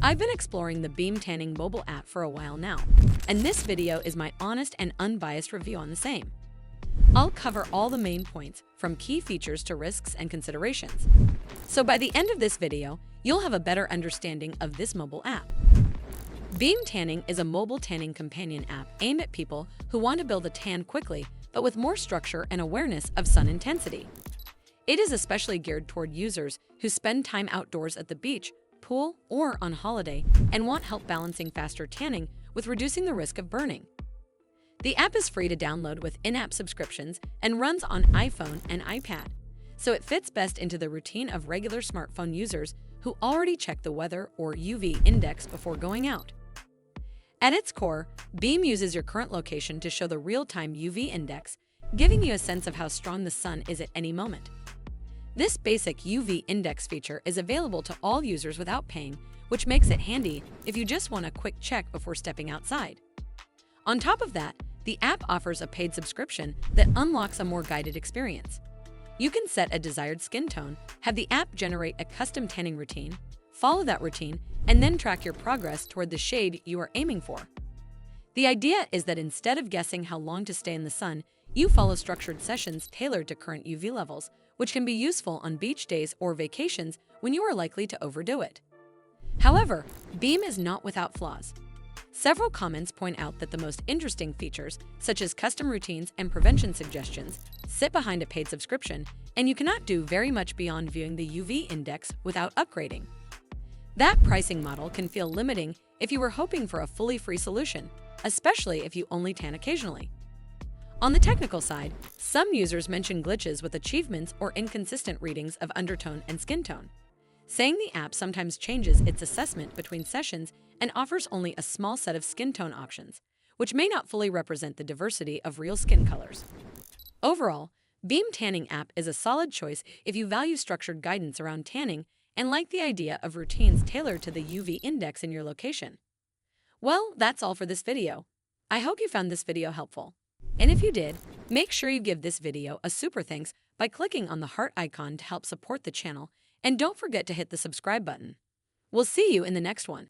I've been exploring the Beam Tanning mobile app for a while now, and this video is my honest and unbiased review on the same. I'll cover all the main points, from key features to risks and considerations. So by the end of this video, you'll have a better understanding of this mobile app. Beam Tanning is a mobile tanning companion app aimed at people who want to build a tan quickly, but with more structure and awareness of sun intensity. It is especially geared toward users who spend time outdoors at the beach, pool, or on holiday and want help balancing faster tanning with reducing the risk of burning. The app is free to download with in-app subscriptions and runs on iPhone and iPad, so it fits best into the routine of regular smartphone users who already check the weather or UV index before going out. At its core, Beam uses your current location to show the real-time UV index, giving you a sense of how strong the sun is at any moment. This basic UV index feature is available to all users without paying, which makes it handy if you just want a quick check before stepping outside. On top of that, the app offers a paid subscription that unlocks a more guided experience. You can set a desired skin tone, have the app generate a custom tanning routine, follow that routine, and then track your progress toward the shade you are aiming for. The idea is that instead of guessing how long to stay in the sun, you follow structured sessions tailored to current UV levels, which can be useful on beach days or vacations when you are likely to overdo it. However, Beam is not without flaws. Several comments point out that the most interesting features, such as custom routines and prevention suggestions, sit behind a paid subscription, and you cannot do very much beyond viewing the UV index without upgrading. That pricing model can feel limiting if you were hoping for a fully free solution, especially if you only tan occasionally. On the technical side, some users mention glitches with achievements or inconsistent readings of undertone and skin tone, saying the app sometimes changes its assessment between sessions and offers only a small set of skin tone options, which may not fully represent the diversity of real skin colors. Overall, Beam Tanning app is a solid choice if you value structured guidance around tanning and like the idea of routines tailored to the UV index in your location. Well, that's all for this video. I hope you found this video helpful. And if you did, make sure you give this video a super thanks by clicking on the heart icon to help support the channel, and don't forget to hit the subscribe button. We'll see you in the next one.